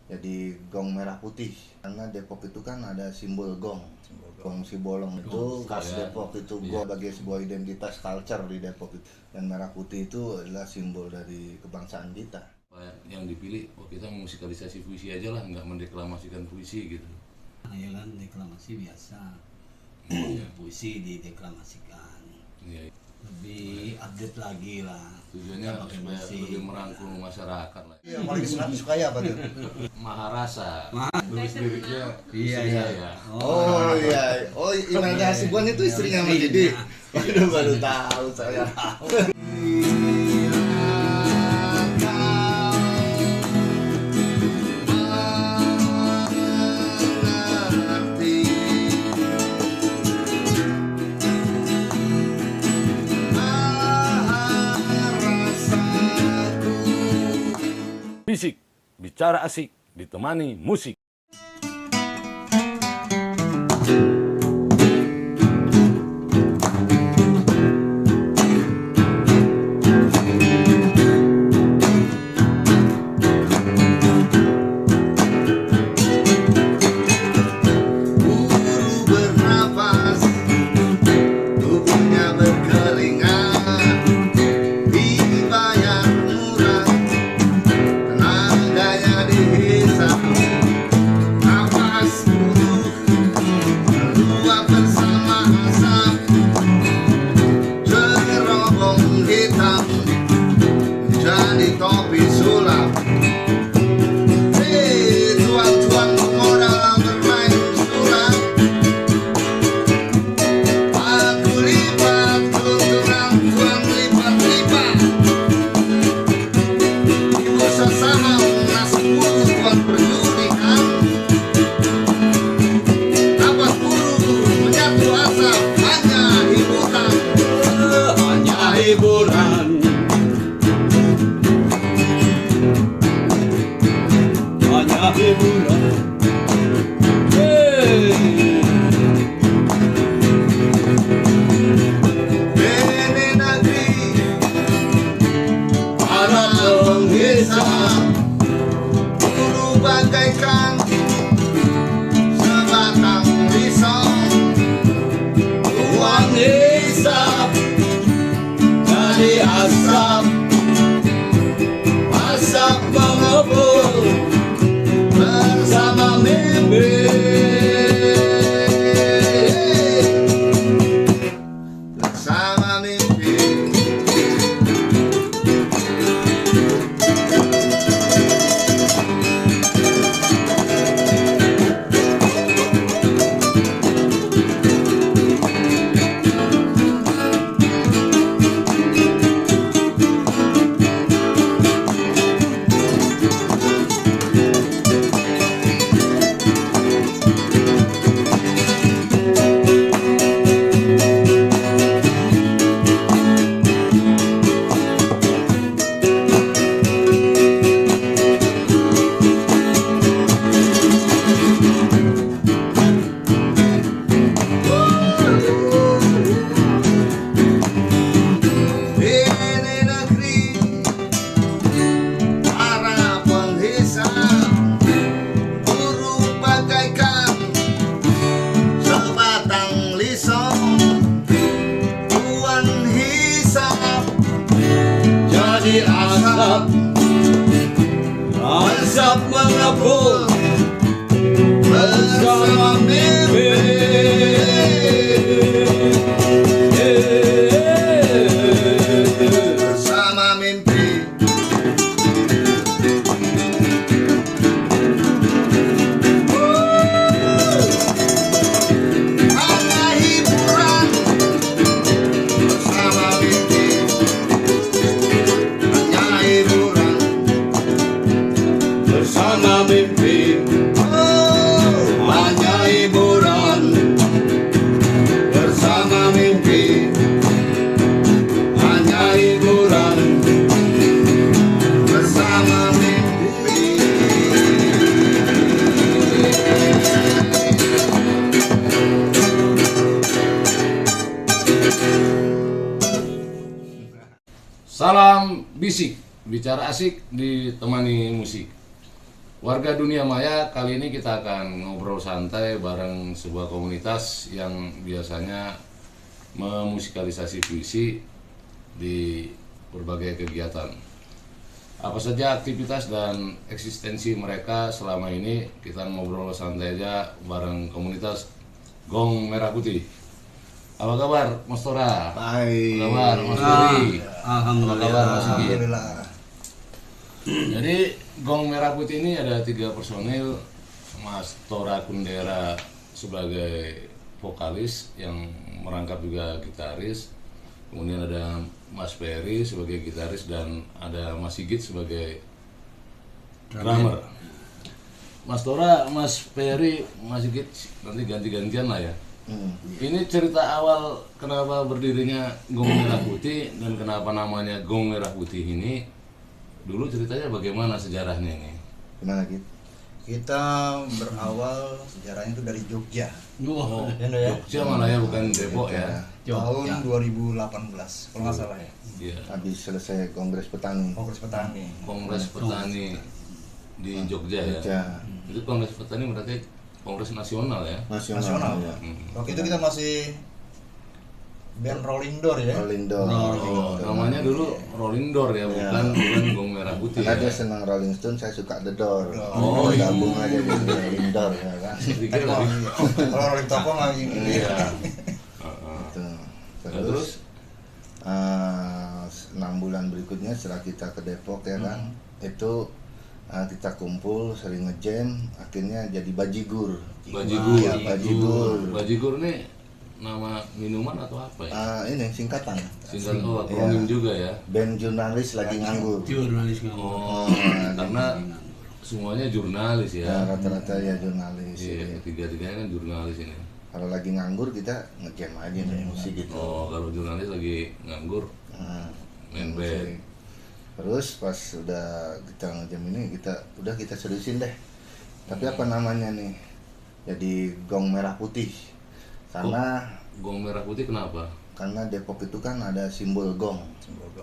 jadi gong merah putih. Karena Depok itu kan ada simbol gong. Gong si bolong itu khas Depok itu gong sebagai sebuah identitas culture di Depok itu. Dan merah putih itu adalah simbol dari kebangsaan kita. Yang dipilih, kita musikalisasi puisi aja lah, nggak mendeklamasikan puisi gitu. Ya kan, deklamasi biasa. Puisi dideklamasikan. Iya. Lebih update lagi lah. Tujuannya supaya lebih merangkul masyarakat lah. Yang paling suka ya apa tuh? Maharasa. Tulis liriknya Iya, istri iya. saya. Oh iya, oh Imelda Hasibuan itu istrinya Mas Didi. Waduh, baru tahu saya. Bisik, bicara asik, ditemani musik. Asap mengepul bersama mimpi. Asap mengepul bersama mimpi. Bersama mimpi. Hanya hiburan bersama mimpi. Hanya hiburan bersama mimpi. Hanya hiburan bersama mimpi. Hanya hiburan bersama mimpi. Salam bisik, bicara asik ditemani musik. Warga dunia maya, kali ini kita akan ngobrol santai bareng sebuah komunitas yang biasanya memusikalisasi puisi di berbagai kegiatan. Apa saja aktivitas dan eksistensi mereka selama ini, kita ngobrol santai aja bareng komunitas Gong Merah Putih. Apa kabar Mas Tora? Baik. Apa kabar Mas Ferry? Alhamdulillah. Apa kabar Mas Sigit? Alhamdulillah. Jadi Gong Merah Putih ini ada 3 personil. Mas Tora Kundera sebagai vokalis yang merangkap juga gitaris. Kemudian ada Mas Ferry sebagai gitaris dan ada Mas Sigit sebagai drummer. Mas Tora, Mas Ferry, Mas Sigit nanti ganti-gantian lah ya. Ini cerita awal kenapa berdirinya Gong Merah Putih dan kenapa namanya Gong Merah Putih ini. Dulu ceritanya bagaimana sejarahnya ini? Gimana gitu? Kita berawal sejarahnya itu dari Jogja. Oh, Ya, ya. Jogja malah ya, bukan Depok ya. Tahun 2018 kalau nggak salah ya. Iya. Habis selesai Kongres Petani. Kongres Petani. Kongres Petani di Jogja ya. Jogja. Itu Kongres Petani berarti Kongres Nasional ya. Nasional. Ya. Waktu itu kita masih band Rolling Door ya. Rolling Door. Oh, namanya dulu Rolling Door ya, bukan Gong Merah Putih Karena ya. dia senang Rolling Stone, saya suka The Door. Oh, iya. Gabung aja jadi Rolling Door ya kan. Pikir Kalau tadi. Rolling Topong lagi ini. Iya. Gitu. Terus? Terus 6 bulan berikutnya setelah kita ke Depok ya kan, itu kita kumpul sering ngejam, akhirnya jadi Bajigur. Bajigur. Iya, Bajigur. Bajigur ini nama minuman atau apa ya? Ini singkatan. Singkat akronim juga ya. Band jurnalis lagi nganggur. Jurnalis nggak mau. Oh, karena semuanya jurnalis Ya, ya. rata-rata ya jurnalis. Iya, tiga-tiganya kan jurnalis ini. Kalau lagi nganggur kita ngejam aja main musik gitu. Oh, kalau jurnalis lagi nganggur Nah, main musik. band. Terus pas udah kita ngejam ini kita seriusin deh. Tapi apa namanya nih? Jadi Gong Merah Putih. Karena Gong Merah Putih kenapa? karena Depok itu kan ada simbol gong.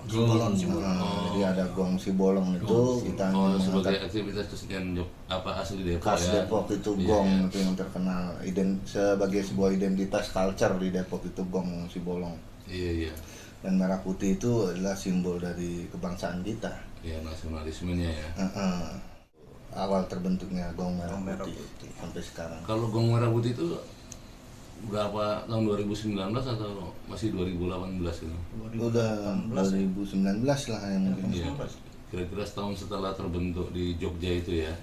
Simbolon. Jadi ada gong Sibolong itu kita Oh, sebagai mengangkat aktivitas kesenian apa asli Depok khas ya? Depok itu Iya, gong iya. itu yang terkenal sebagai sebuah identitas culture di Depok itu gong Sibolong. Iya, iya. Dan merah putih itu adalah simbol dari kebangsaan kita. Ya, nasionalismenya ya. Awal terbentuknya gong merah, Gong Merah putih, Putih. sampai sekarang. Kalau Gong Merah Putih itu berapa tahun 2019 atau masih 2018 itu? Udah 2019 lah yang mungkin. Iya. Kira-kira setahun setelah terbentuk di Jogja itu ya.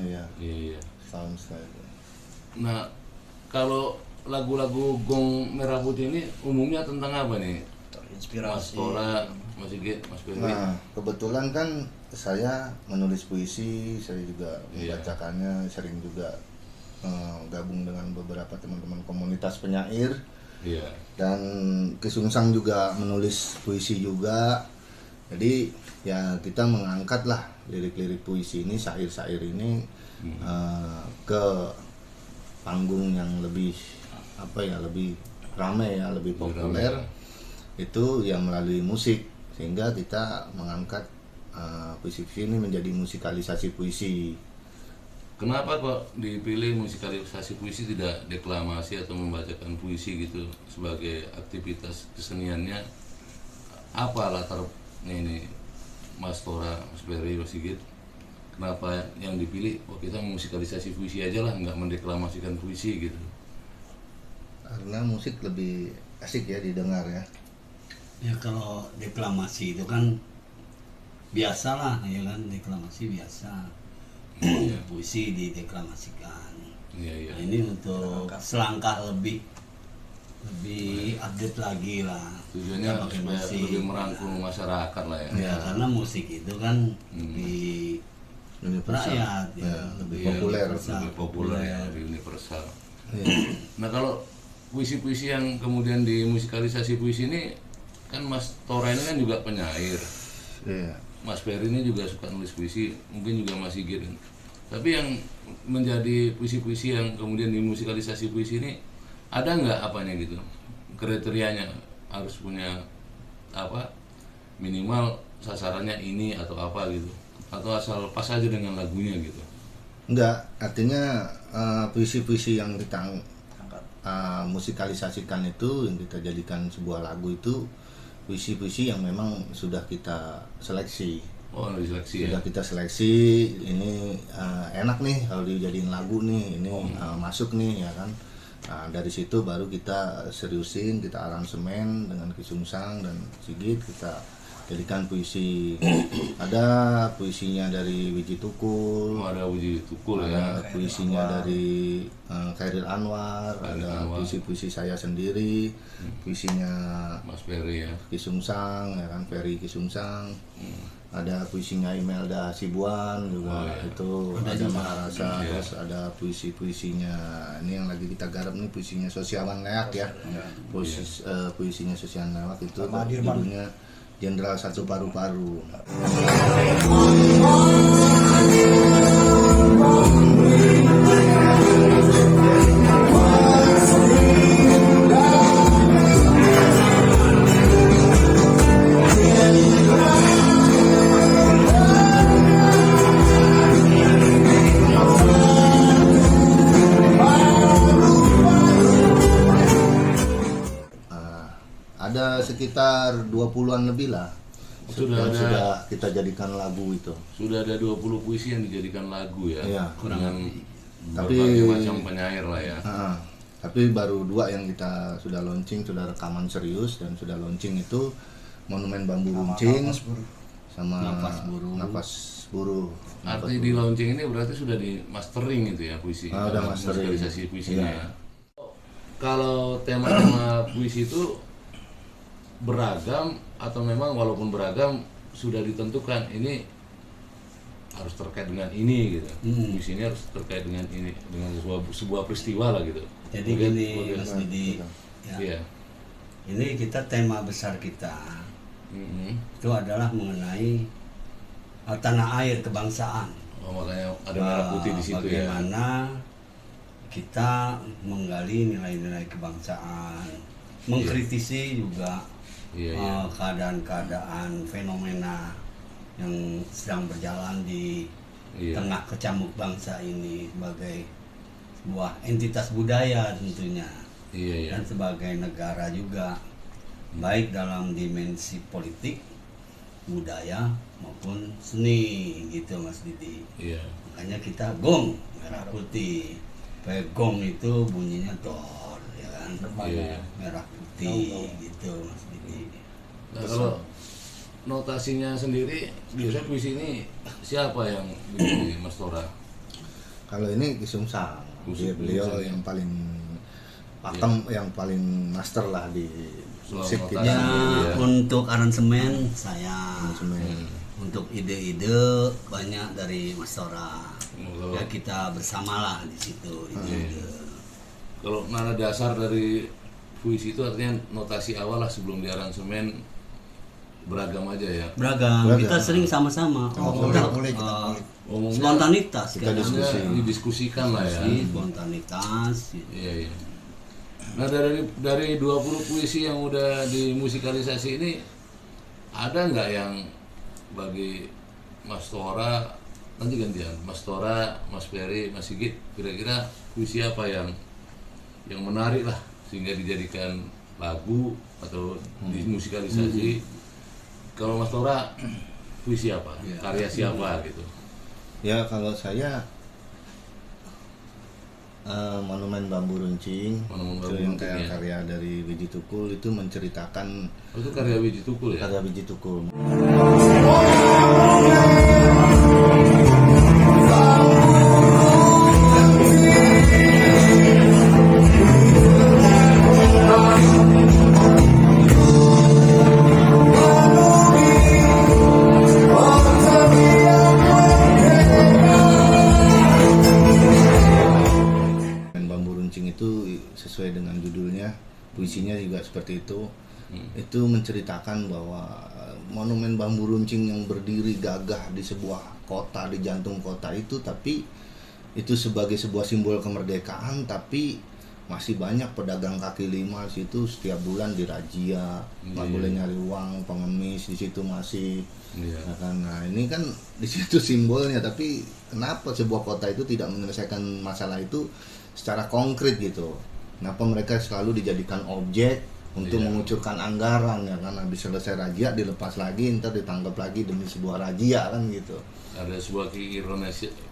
Iya, Iya, iya. tahun setelah itu. Nah, kalau lagu-lagu Gong Merah Putih ini umumnya tentang apa nih? Mas Terinspirasi. Tora, Mas Sigit, Mas Ferry. Nah, kebetulan kan saya menulis puisi, saya juga Iya. membacakannya, sering juga gabung dengan beberapa teman-teman komunitas penyair, Iya. dan Kisungsang juga menulis puisi juga. Jadi ya kita mengangkat lah lirik-lirik puisi ini, syair-syair ini ke panggung yang lebih lebih ramai ya, lebih populer. Itu ya melalui musik, sehingga kita mengangkat puisi-puisi ini menjadi musikalisasi puisi. Kenapa kok dipilih musikalisasi puisi, tidak deklamasi atau membacakan puisi gitu sebagai aktivitas keseniannya? Apa latarnya ini, Mas Tora, Mas Ferry, Mas Sigit? Kenapa yang dipilih? Oh, kita musikalisasi puisi aja lah, nggak mendeklamasikan puisi gitu. Karena musik lebih asik ya didengar ya. Ya kalau deklamasi itu kan biasa lah, ya kan, deklamasi biasa. Puisi dideklamasikan. Iya, iya. Nah, ini untuk selangkah lebih update lagi lah. Tujuannya Kita pakai supaya musik. lebih merangkul masyarakat lah ya. Ya, karena musik itu kan lebih Universal. rakyat, ya, Ya, lebih populer. universal, Lebih populer ya, lebih universal. Iya. Nah, kalau puisi-puisi yang kemudian dimusikalisasi puisi ini kan Mas Tora ini kan juga penyair. Iya. Mas Ferry ini juga suka nulis puisi, mungkin juga Mas Sigit. Tapi yang menjadi puisi-puisi yang kemudian dimusikalisasi puisi ini ada nggak apanya gitu? Kriterianya harus punya apa? Minimal sasarannya ini atau apa gitu? Atau asal pas aja dengan lagunya gitu? Enggak, artinya puisi-puisi yang kita musikalisasikan itu, yang kita jadikan sebuah lagu itu puisi-puisi yang memang sudah kita seleksi. Oh, diseleksi ya. Sudah kita seleksi, ini enak nih kalau dijadiin lagu nih, ini masuk nih ya kan. Nah, dari situ baru kita seriusin, kita aransemen dengan Ki Sungsang dan Sigit, kita jadikan puisi. Ada puisinya dari Wiji Tukul, Ada Wiji Tukul ada ya. puisinya dari Khairil Anwar, ada puisi-puisi saya sendiri, puisinya Mas Ferry ya. Ki Sungsang, ya kan, Ferry Ki Sungsang. Ada puisinya Imelda Sibuan juga, itu ada Maharasa, terus ada puisinya ini yang lagi kita garap nih, puisinya Sosiawan Leak ya, puisinya Sosiawan Leak itu judulnya Jenderal Satu Paru-Paru. Ada sekitar 20-an lebih lah. Sudah kita jadikan lagu itu. Sudah ada 20 puisi yang dijadikan lagu ya. Iya. Dengan Tapi- berbagai macam penyair lah ya. Tapi baru 2 yang kita sudah launching, sudah rekaman serius dan sudah launching itu Monumen Bambu Runcing sama Napas Buru. Arti di launching ini berarti sudah di mastering itu ya puisi. Udah mastering. Musikalisasi puisinya Iya. ya. Kalau tema-tema puisi itu beragam atau memang walaupun beragam sudah ditentukan ini harus terkait dengan ini gitu. Puisi ini harus terkait dengan ini, dengan sebuah peristiwa lah gitu. Jadi gini Mas Didi, ya, Iya. ini kita tema besar kita itu adalah mengenai tanah air kebangsaan. Oh, makanya ada merah putih di situ ya. Bagaimana kita menggali nilai-nilai kebangsaan, mengkritisi juga Iya. keadaan-keadaan fenomena yang sedang berjalan di Iya. tengah kecamuk bangsa ini sebagai sebuah entitas budaya tentunya, Iya, iya. dan sebagai negara juga, baik dalam dimensi politik, budaya maupun seni gitu Mas Didi. Iya. Makanya kita gong merah putih. Supaya gong itu bunyinya dor, ya kan? Iya. Merah putih gitu Mas Didi. Nah, kalau notasinya sendiri biasanya puisi ini siapa yang bikin Mas Tora? Kalau ini Ki Sungsang, beliau Sungsang, yang paling pakem, yang paling master lah di Soal musik notasi. kita. Ya, Iya. untuk aransemen saya, Aransemen. untuk ide-ide banyak dari Mas Tora. Kalau- Ya kita bersamalah di situ. ide-ide. Kalau nada dasar dari puisi itu artinya notasi awal lah sebelum diaransemen beragam aja ya. Beragam. Kita sering sama-sama. Boleh kita eh, kulik. Umumnya spontanitas kita kan? diskusi. didiskusikan lah ya. Spontanitas. Gitu. Iya, iya. Nah, dari 20 puisi yang udah dimusikalisasi ini ada nggak yang bagi Mas Tora, nanti gantian, Mas Tora, Mas Ferry, Mas Sigit, kira-kira puisi apa yang menarik lah sehingga dijadikan lagu atau dimusikalisasi? Kalau Mas Tora, puisi apa? Karya siapa gitu? Ya kalau saya Monumen Bambu Runcing, Monumen itu Bambu yang Runcing, kayak ya. karya dari Wiji Tukul, itu menceritakan Oh, itu karya Wiji Tukul ya? karya Wiji Tukul. Dan Bambu Runcing itu sesuai dengan judulnya, puisinya juga seperti itu. Itu menceritakan bahwa monumen bambu runcing yang berdiri gagah di sebuah kota, di jantung kota itu, tapi itu sebagai sebuah simbol kemerdekaan, tapi masih banyak pedagang kaki lima situ setiap bulan dirazia, nggak boleh nyari uang, pengemis di situ masih. Iya. Ya kan, nah ini kan di situ simbolnya, tapi kenapa sebuah kota itu tidak menyelesaikan masalah itu secara konkret gitu? Kenapa mereka selalu dijadikan objek untuk mengucurkan anggaran, ya kan? Habis selesai razia dilepas lagi, ntar ditangkap lagi demi sebuah razia kan gitu. Ada sebuah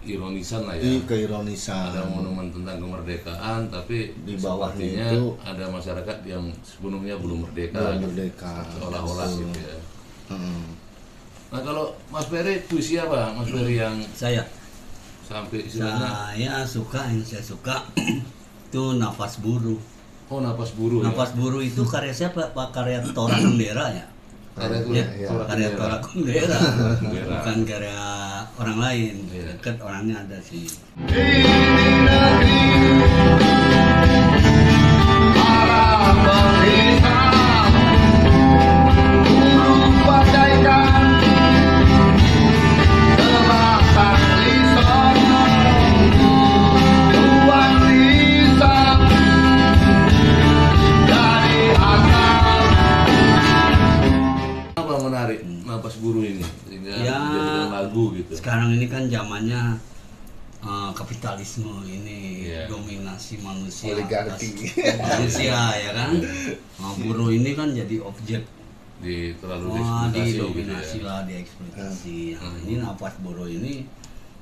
ironisan lah ya. Keironisan. Ada monumen tentang kemerdekaan, tapi Di bawahnya sepertinya itu ada masyarakat yang sebelumnya belum merdeka. belum merdeka. Seolah-olah Betul. gitu ya. Mm-mm. Nah kalau Mas Ferry puisi apa? Mas Ferry yang Saya sampai istilahnya yang saya suka itu Nafas Buru. oh Napas Buru Nafas Buru itu karya siapa? Pak, karya Tora Kundera ya. Karya itu Ya, Iya. karya Tora Kundera, Kundera. bukan karya orang lain. Iya. Kan orangnya ada sih. apa menarik Napas Buru ini sehingga Ya. dijadikan lagu gitu. Sekarang ini kan zamannya kapitalisme ini, Iya. dominasi manusia Oligarki. atas manusia ya kan. Nah, buruh ini kan jadi objek, Terlalu didominasi gitu ya. lah, dieksploitasi. Nah, ini Nafas Buruh ini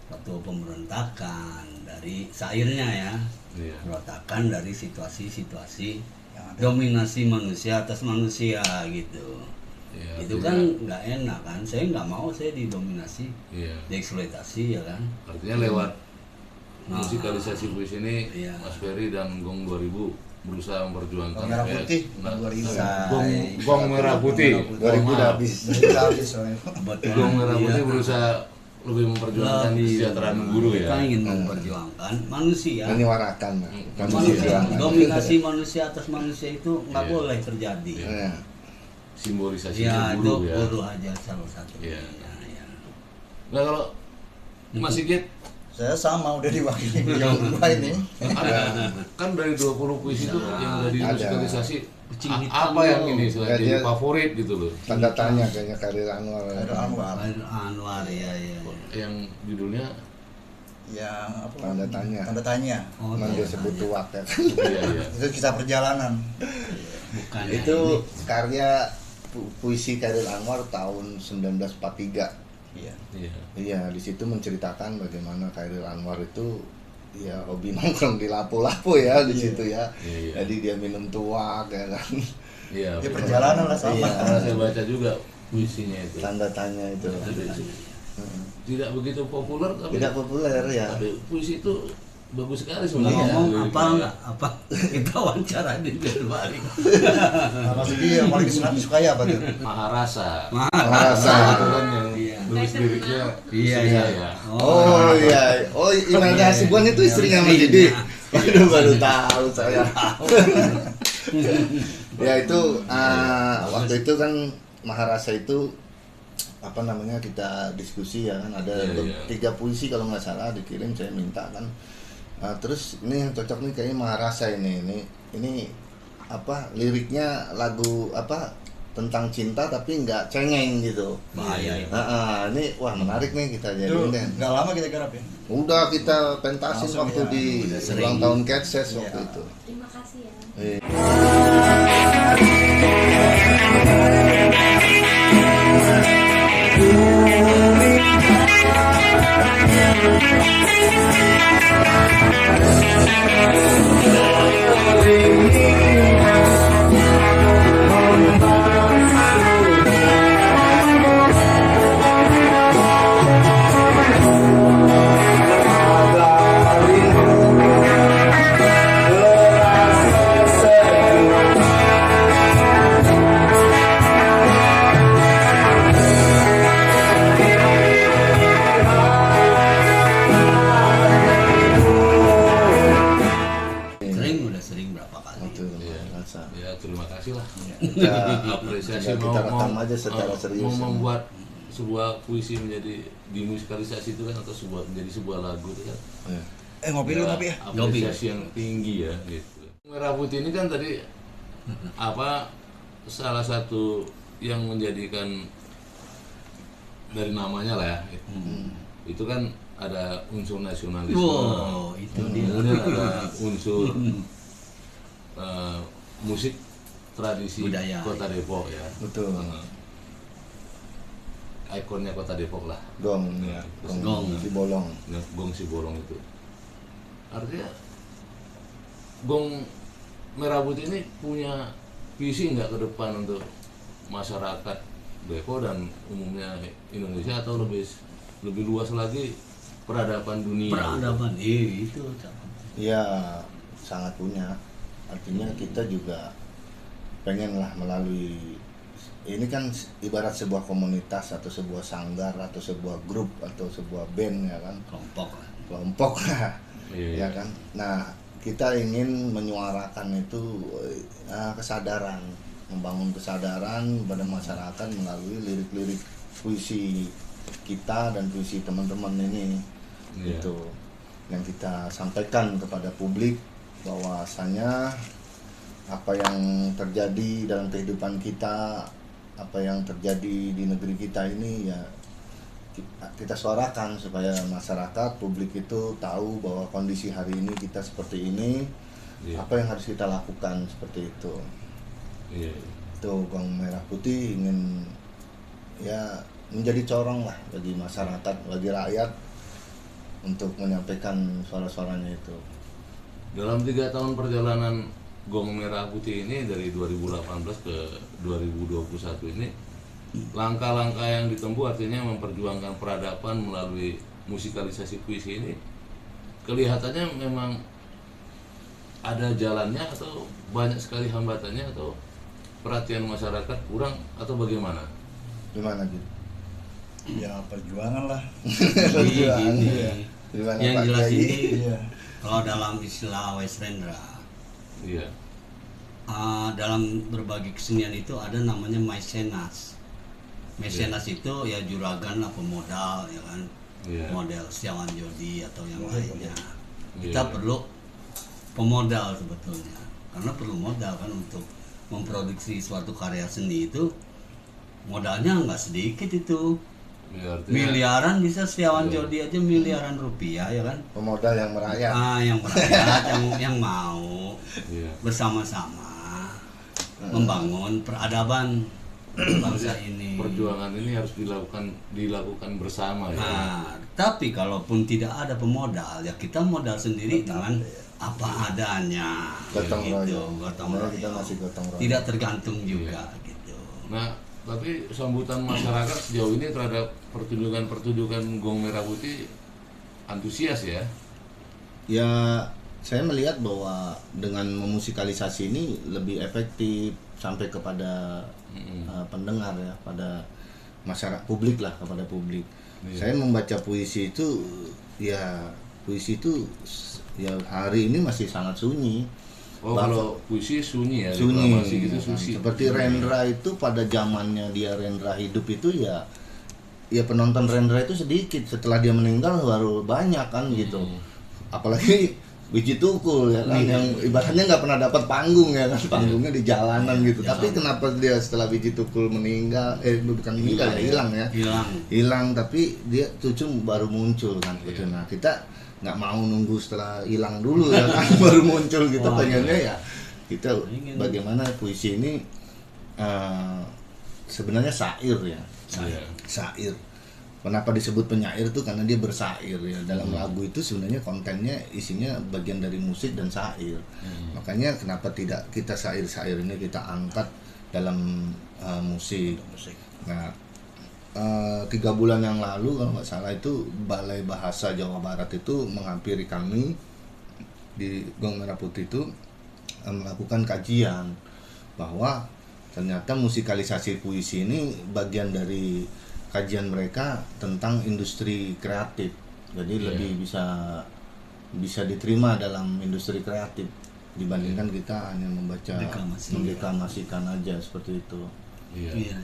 satu pemberontakan dari syairnya ya, Iya. pemberontakan dari situasi-situasi dominasi manusia atas manusia gitu. Iya, Itu artinya- kan nggak enak kan, saya nggak mau saya didominasi, Iya. dieksploitasi ya kan. Artinya lewat Nah. musikalisasi puisi ini Iya. Mas Ferry dan Gong 2000 berusaha memperjuangkan Gong Merah supaya- Putih, Nah, 2000. Gong Merah Putih. 2000 udah Maaf. habis. Udah habis soalnya. Kebetulan Gong Merah dia Putih berusaha lebih memperjuangkan kesejahteraan guru ya. Kita ingin memperjuangkan manusia. Menyuarakan Manusia, manusia. dominasi manusia atas manusia itu nggak Iya. boleh terjadi. Ya. Simbolisasinya Ya, guru itu ya. guru aja salah satunya. Iya. Ya. Nah kalau Mas Sigit Saya sama udah diwakili yang dua ini. ada kan dari 20 puisi itu yang udah dimusikalisasi Kucing hitam apa yang tuh. ini selain Ya, jadi dia- favorit gitu loh, Tanda tanya kayaknya karir Anwar. Ada Anwar. Anwar ya. yang judulnya Yang apa? Tanda tanya. Tanda tanya. Oh, Memang dia tanda sebut tanya. tuak ya. iya iya Itu kisah perjalanan. Bukan Itu ini. karya puisi Kairil Anwar tahun 1943. Iya. iya Iya, di situ menceritakan bagaimana Kairil Anwar itu ya hobi nongkrong di lapo-lapo ya di situ ya. Iya, iya. Jadi dia minum tuak ya kan. iya Dia betul. perjalanan lah sama. Iya. Karena saya baca juga puisinya itu Tanda tanya itu. tidak begitu populer tapi Tidak populer ya. tapi puisi itu bagus sekali Nggak sebenarnya. ngomong Liriknya. apa nggak apa kita wawancara di Januari. Nah, Mas Didi yang paling disukai apa tuh? Maharasa Rasa. itu kan yang Iya. nulis liriknya Iya, istri iya. saya. Oh iya. Oh Imelda Hasibuan itu istrinya Mas Didi. Waduh baru tahu saya. Ya itu waktu itu kan Maharasa itu apa namanya kita diskusi ya kan ada Iya, iya. 3 puisi kalau nggak salah dikirim saya minta kan. Terus ini yang cocok nih kayaknya Maharasa ini apa liriknya lagu apa tentang cinta tapi nggak cengeng gitu. Bahaya itu. Ini wah menarik nih kita Itu jadiin deh. nggak lama kita garap ya. Udah kita pentasin Langsung waktu ya, di udah sering. ulang tahun Catses waktu Iya. itu. Terima kasih ya. Eh. Udah sering berapa kali. Itu Iya. rasa. Ya terima kasih lah. Kita Apresiasi tinggal kita rekam aja mau secara serius. membuat sebuah puisi menjadi dimusikalisasi itu kan atau menjadi sebuah lagu itu kan Iya. Ngopi dulu ngopi ya. apresiasi yang tinggi ya gitu. Merah Putih ini kan tadi apa salah satu yang menjadikan dari namanya lah ya. Itu kan ada unsur nasionalisme. Wow, itu dia. Kemudian ada unsur musik tradisi Budaya. Kota Depok ya. Betul. Ikonnya Kota Depok lah. Gong ya, Gong. Sibolong. Gong Sibolong itu. Artinya Gong Merah Putih ini punya visi nggak ke depan untuk masyarakat Depok dan umumnya Indonesia, atau lebih luas lagi peradaban dunia? Peradaban, itu. Ya sangat punya. Artinya kita juga pengen lah melalui ini kan ibarat sebuah komunitas atau sebuah sanggar atau sebuah grup atau sebuah band ya kan, kelompok lah Iya. ya kan. Nah kita ingin menyuarakan itu kesadaran, membangun kesadaran pada masyarakat melalui lirik-lirik puisi kita dan puisi teman-teman ini. Iya. Itu yang kita sampaikan kepada publik, bahwasanya apa yang terjadi dalam kehidupan kita, apa yang terjadi di negeri kita ini ya kita suarakan supaya masyarakat, publik itu tahu bahwa kondisi hari ini kita seperti ini. Iya. Apa yang harus kita lakukan seperti itu. Iya. Itu Gong Merah Putih ingin ya menjadi corong lah bagi masyarakat, bagi rakyat untuk menyampaikan suara-suaranya itu. Dalam 3 tahun perjalanan Gong Merah Putih ini dari 2018 ke 2021 ini, langkah-langkah yang ditempuh artinya memperjuangkan peradaban melalui musikalisasi puisi ini, kelihatannya memang ada jalannya atau banyak sekali hambatannya, atau perhatian masyarakat kurang, atau bagaimana? Gimana gitu? Ya perjuangan lah. Gini, Gimana yang Pak jelas Kiai? ini Iya. kalau dalam istilah Wes Rendra, Iya. dalam berbagai kesenian itu ada namanya mecenas. Mecenas itu ya juragan lah, pemodal ya kan, Iya. model Setiawan Jodi atau yang Iya, lainnya. iya. Kita perlu pemodal sebetulnya, karena perlu modal kan untuk memproduksi suatu karya seni itu, modalnya nggak sedikit itu. Ya, artinya, Miliaran bisa Setiawan Iya. Jodi aja miliaran rupiah ya kan. Pemodal yang merayap. Yang merakyat, yang mau iya. bersama-sama membangun peradaban bangsa ini. Perjuangan ini harus dilakukan bersama ya. Nah, tapi kalaupun tidak ada pemodal, ya kita modal sendiri dengan apa adanya. Gotong Gitu, royong. gotong Sebenarnya kita royong. masih gotong royong. Tidak tergantung juga gitu. Nah, tapi sambutan masyarakat sejauh ini terhadap pertunjukan Gong Merah Putih antusias ya. Ya saya melihat bahwa dengan memusikalisasi ini lebih efektif sampai kepada pendengar ya, pada masyarakat, publik lah, kepada publik. Iya. Saya membaca puisi itu ya, puisi itu ya hari ini masih sangat sunyi. Oh, kalau puisi sunyi ya, Sunyi deklamasi gitu ya kan. sunyi. Seperti Rendra itu pada zamannya dia Rendra hidup itu ya penonton Rendra itu sedikit, setelah dia meninggal baru banyak kan gitu. Apalagi Wiji Tukul ya kan, yang ibaratnya nggak pernah dapat panggung ya kan, panggungnya di jalanan gitu. Tapi kenapa dia setelah Wiji Tukul meninggal, bukan meninggal ya, hilang ya, hilang, tapi dia cucu baru muncul kan gitu. Nah kita nggak mau nunggu setelah hilang dulu ya kan, baru muncul. Kita pengennya ya kita bagaimana puisi ini sebenarnya syair ya, Iya. syair. Kenapa disebut penyair itu karena dia bersair ya. Dalam lagu itu sebenarnya kontennya isinya bagian dari musik dan syair. Makanya kenapa tidak kita syair-syair ini kita angkat dalam musik. Nah, 3 bulan yang lalu kalau nggak salah itu Balai Bahasa Jawa Barat itu menghampiri kami di Gong Merah Putih itu melakukan kajian bahwa ternyata musikalisasi puisi ini bagian dari kajian mereka tentang industri kreatif. Jadi lebih bisa diterima dalam industri kreatif dibandingkan kita hanya membaca, mendeklamasikan aja seperti itu. Iya.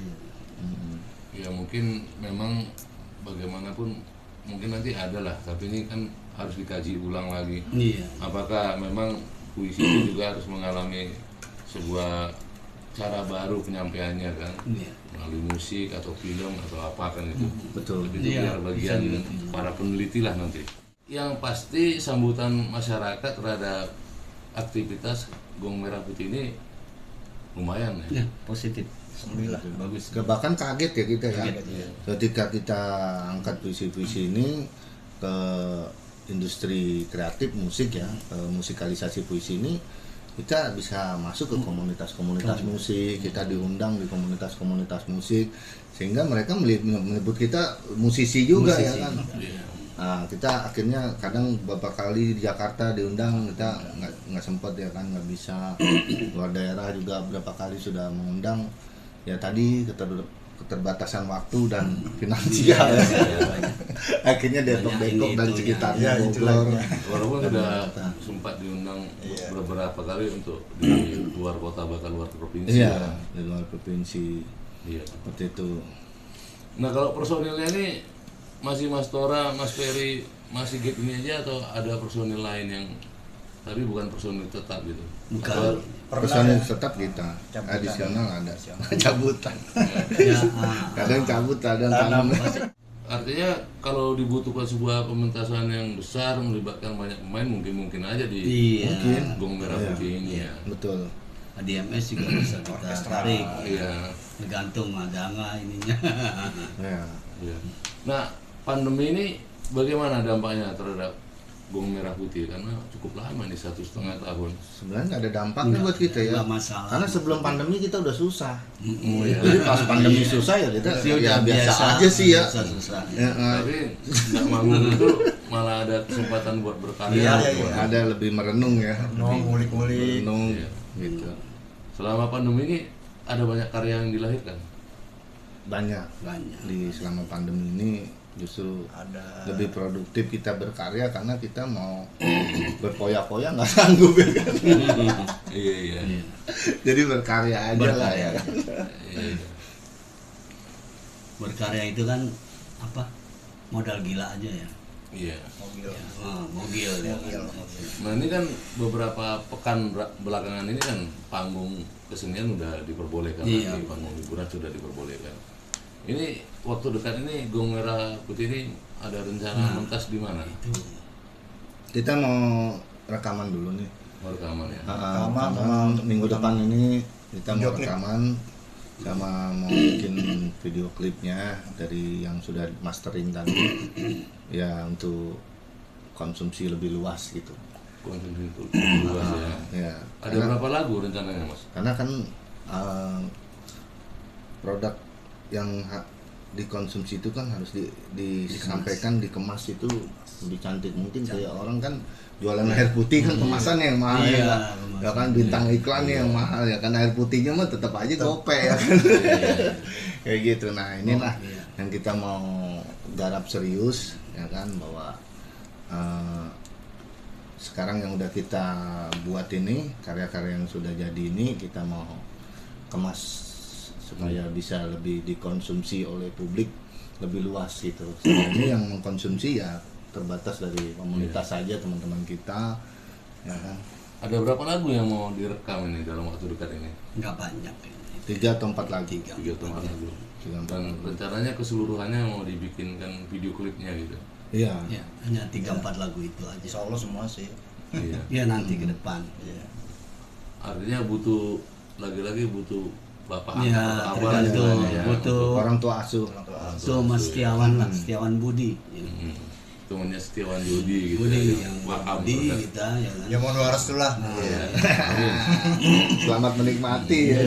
Ya mungkin memang bagaimanapun mungkin nanti ada lah, tapi ini kan harus dikaji ulang lagi. Iya. Apakah memang puisi itu juga harus mengalami sebuah cara baru penyampaiannya kan, Iya. melalui musik atau film atau apa kan itu. Betul. Itu Iya, biar bagian bisa juga film. para peneliti lah nanti. Yang pasti sambutan masyarakat terhadap aktivitas Gong Merah Putih ini lumayan ya. Ya, positif. Alhamdulillah. Bagus. Bahkan kaget ya kita ya, Kaget, iya. ketika kita angkat puisi-puisi ini ke industri kreatif musik ya, ke musikalisasi puisi ini, kita bisa masuk ke komunitas-komunitas musik, kita diundang di komunitas-komunitas musik, sehingga mereka menyebut kita musisi juga Musisi. ya kan. Iya. Nah, kita akhirnya kadang beberapa kali di Jakarta diundang, kita nggak sempat ya kan, nggak bisa. Luar daerah juga berapa kali sudah mengundang, ya tadi keterbatasan waktu dan finansial. Akhirnya Depok Banyak Depok ini dan itu ya. sekitarnya Ya, itulah. Bogor. Walaupun Dan sudah Jakarta. sempat diundang Iya. beberapa kali untuk di luar kota bahkan luar provinsi. Iya, ya. di luar provinsi Iya. seperti itu. Nah kalau personilnya ini masih Mas Tora, Mas Ferry, masih Git ini aja atau ada personil lain yang tapi bukan personil tetap gitu? Bukan. Atau- Personil ya. tetap kita, Cabutan. adisional ada, cabutan. Ya, Kadang cabut, kadang tanam. Artinya kalau dibutuhkan sebuah pementasan yang besar melibatkan banyak pemain mungkin aja di iya. Mungkin. Gong Merah Iya. Putih ini ya. Betul. ADMS juga bisa kita Orkestra. tarik. Iya. Tergantung ada nggak ininya. Ya. Iya. Nah pandemi ini bagaimana dampaknya terhadap Gong Merah Putih karena cukup lama nih 1,5 tahun. Sebenarnya nggak ada dampaknya buat kita ya. Nggak masalah. Karena sebelum pandemi kita udah susah. Oh iya. Jadi pas pandemi susah ya kita Ya ya udah biasa aja sih ya. Susah. Ya, Tapi nggak manggung itu malah ada kesempatan buat berkarya. Iya, buat- iya. ada lebih merenung ya. Ngulik-ngulik. Merenung Iya. gitu. Selama pandemi ini ada banyak karya yang dilahirkan. Banyak Banyak. di selama pandemi ini justru Ada. lebih produktif kita berkarya karena kita mau berpoya-poya nggak sanggup ya kan. Iya iya. Jadi berkarya aja lah ya kan. Iya. Berkarya itu kan apa? Modal gila aja ya. Iya. Mobil. Mogil ya. Mogil. Nah ini kan beberapa pekan belakangan ini kan panggung kesenian udah diperbolehkan, Iya. lagi, panggung hiburan sudah diperbolehkan. Ini waktu dekat ini Gong Merah Putih ini ada rencana mentas di mana? Kita mau rekaman dulu nih. Mau rekaman ya? Rekaman sama- minggu depan ini kita mau Video klip. rekaman sama mau bikin video klipnya dari yang sudah mastering tadi ya untuk konsumsi lebih luas gitu Konsumsi itu luas ya. ya Ada berapa lagu rencananya mas? karena kan produk yang dikonsumsi itu kan harus disampaikan dikemas itu lebih cantik mungkin kayak orang kan jualan air putih kan kemasannya yang mahal Iya, ya, kan? kemasannya. Ya kan bintang iklannya yang mahal ya kan air putihnya mah tetap aja gope ya kan kayak gitu. Nah inilah Oh, iya. yang kita mau garap serius ya kan bahwa sekarang yang udah kita buat ini karya-karya yang sudah jadi ini kita mau kemas supaya bisa lebih dikonsumsi oleh publik lebih luas gitu. Sebenarnya yang mengkonsumsi ya terbatas dari komunitas saja teman-teman kita ya kan. Ada berapa lagu yang mau direkam ini dalam waktu dekat ini? Nggak banyak. 3 atau 4 lagi 3 atau 4 lagu. 3 atau Dan 4 lagu. rencananya keseluruhannya mau dibikinkan video klipnya gitu. Iya. Ya, hanya 3-4 lagu itu aja. Insya Allah semua sih. Iya. Ya nanti ke depan. Iya. Artinya butuh lagi-lagi butuh bapak Ya, angkat atau apa lah tergantung. istilahnya ya. Butuh Orang tua asuh. Orang tua. tuh Mas Setiawan lah, Setiawan Budi. Ya. Temennya Setiawan Jodi gitu. Budi ya. yang Paham Budi produk. kita ya kan. Ya mohon doa restu lah. Iya. Selamat menikmati ya.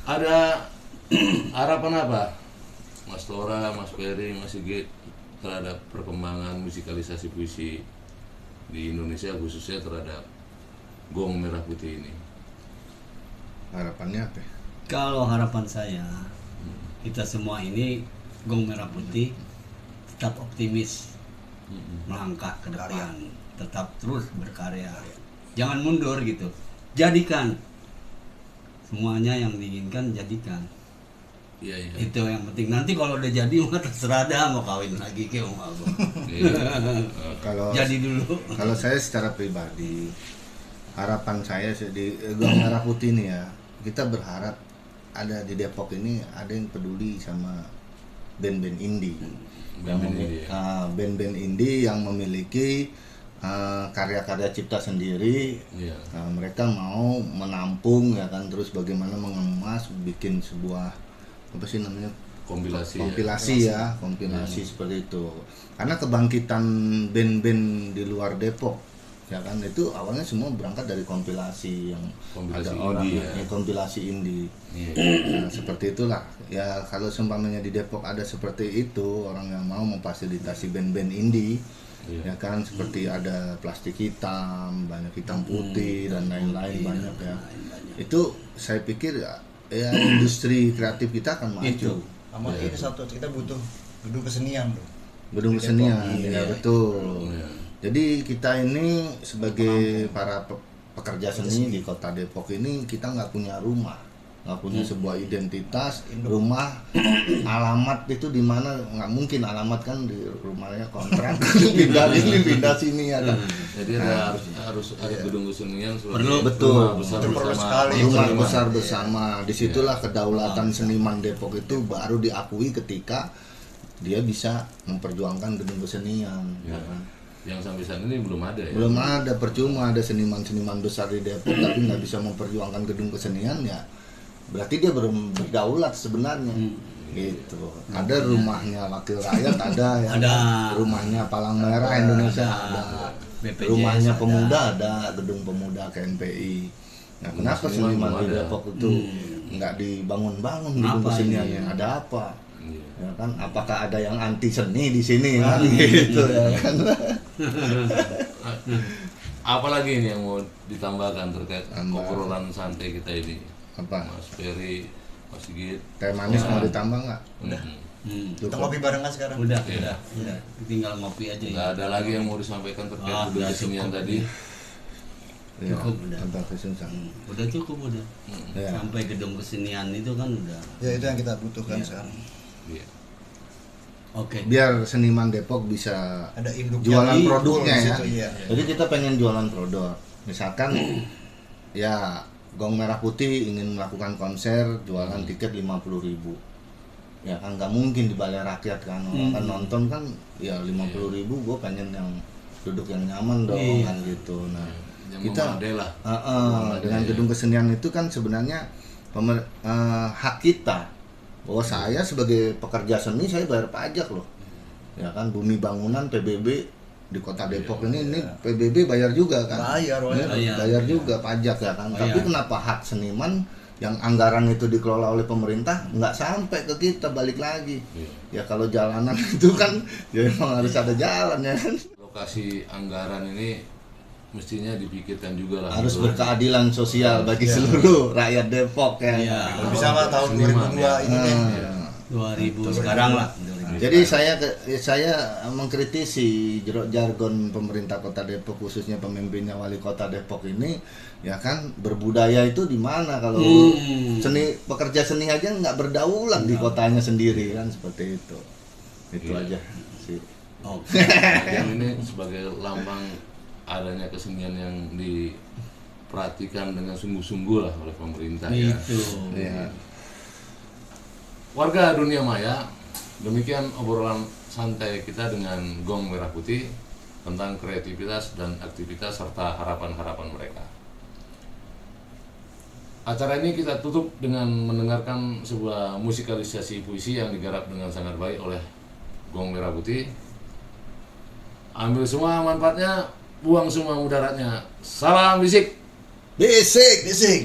Ada harapan apa Mas Tora, Mas Ferry, Mas Sigit terhadap perkembangan musikalisasi puisi di Indonesia khususnya terhadap Gong Merah Putih ini? Harapannya apa? Kalau harapan saya kita semua ini Gong Merah Putih tetap optimis melangkah ke depan, tetap terus berkarya, jangan mundur gitu, jadikan semuanya yang diinginkan, jadikan Iya. Itu yang penting. Nanti kalau udah jadi mah terserah dah mau kawin lagi ke mau apa. Kalau Jadi dulu. kalau saya secara pribadi, harapan saya sih di Gong Merah Putih ini ya, kita berharap ada di Depok ini ada yang peduli sama band-band indie. Band-band indie yang memiliki karya-karya cipta sendiri. Iya. Mereka mau menampung ya kan, terus bagaimana mengemas, bikin sebuah apa sih namanya, kompilasi seperti itu. Karena kebangkitan band-band di luar Depok ya kan, itu awalnya semua berangkat dari kompilasi yang Kompilasi ada orang indie, ya, kompilasi indie. Iya. Nah, seperti itulah ya, kalau seumpamanya di Depok ada seperti itu, orang yang mau memfasilitasi band-band indie. Iya. Ya kan, seperti ada Plastik Hitam, banyak Hitam Putih dan lain-lain banyak ya. Itu saya pikir ya industri kreatif kita akan maju. Itu. Sama ini satu, kita butuh gedung kesenian tuh. Gedung Di Depok. kesenian, ya Iya. betul. Iya. Jadi kita ini sebagai para pekerja seni di kota Depok ini, kita nggak punya rumah, nggak punya sebuah identitas, rumah, alamat itu di mana, nggak mungkin alamat kan di rumahnya kontrak, pindah ini pindah sini ya kan. Jadi harus ada gedung kesenian sebagai Perlu. Betul. rumah besar Itu perlu bersama. sekali. Rumah Seniman. besar bersama, disitulah kedaulatan seniman Depok itu baru diakui ketika dia bisa memperjuangkan gedung kesenian. Ya. Yang sampai saat ini belum ada ya. Belum ada, percuma ada seniman-seniman besar di Depok tapi nggak bisa memperjuangkan gedung kesenian ya, berarti dia belum berdaulat sebenarnya. Gitu. Ada rumahnya Wakil Rakyat, ada ya. Ada. Rumahnya Palang Merah Indonesia, ada. BPJS Rumahnya ada. pemuda, ada gedung pemuda KNPI. Nah, kenapa Seniman seniman belum di ada. Depok itu nggak dibangun-bangun gedung Apa keseniannya? ini? Ada apa? Iya. Ya kan, apakah ada yang anti seni di sini kan? Gitu ya kan. Apalagi ini yang mau ditambahkan terkait Tambah. obrolan santai kita ini, Apa? Mas Ferry, Mas Sigit. Teh manis mau ditambah nggak? Kita ngopi barengan sekarang. Udah, Iya. udah. Tinggal ngopi aja Nggak ya. ada lagi yang mau disampaikan terkait gedung udah kesenian cukup. tadi. Ya, Cukup udah. tentang kesenian. Udah cukup udah. Ya. Sampai gedung kesenian itu kan udah. Ya itu yang kita butuhkan Iya. sekarang. Iya. Oke. Biar seniman Depok bisa Ada induknya. jualan di- produknya di ya. situ, iya. Jadi kita pengen jualan produk. Misalkan ya Gong Merah Putih ingin melakukan konser, jualan tiket 50.000. Ya kan nggak mungkin di balai rakyat kan, orang kan nonton kan ya 50.000, gue pengen yang duduk yang nyaman dong Iya. kan gitu. Nah Yang kita memadai lah. dengan gedung kesenian itu kan sebenarnya hak kita, bahwa saya sebagai pekerja seni saya bayar pajak loh, ya kan, bumi bangunan PBB di kota Depok ini PBB bayar juga kan, Bayar, bayar juga pajak ya kan. Bayar. Tapi kenapa hak seniman yang anggaran itu dikelola oleh pemerintah nggak sampai ke kita balik lagi? Ya kalau jalanan itu kan ya emang harus ada jalan ya kan. Lokasi anggaran ini mestinya dipikirkan juga lah. Harus untuk berkeadilan sosial bagi seluruh rakyat Depok ya. Iya. Kalau bisa lah tahun Seniman, 2002 ini deh. 2000 sekarang lah. Jadi saya mengkritisi jargon pemerintah Kota Depok, khususnya pemimpinnya Wali Kota Depok ini, ya kan, berbudaya itu di mana kalau pekerja seni aja nggak berdaulat di kotanya sendiri kan, seperti itu. Itu aja sih. Oke. yang ini sebagai lambang adanya kesenian yang diperhatikan dengan sungguh-sungguh lah oleh pemerintah ya. Itu. Ya. Warga dunia maya, demikian obrolan santai kita dengan Gong Merah Putih tentang kreativitas dan aktivitas serta harapan-harapan mereka. Acara ini kita tutup dengan mendengarkan sebuah musikalisasi puisi yang digarap dengan sangat baik oleh Gong Merah Putih. Ambil semua manfaatnya, buang semua mudaratnya. Salam bisik. Basic. Bisik.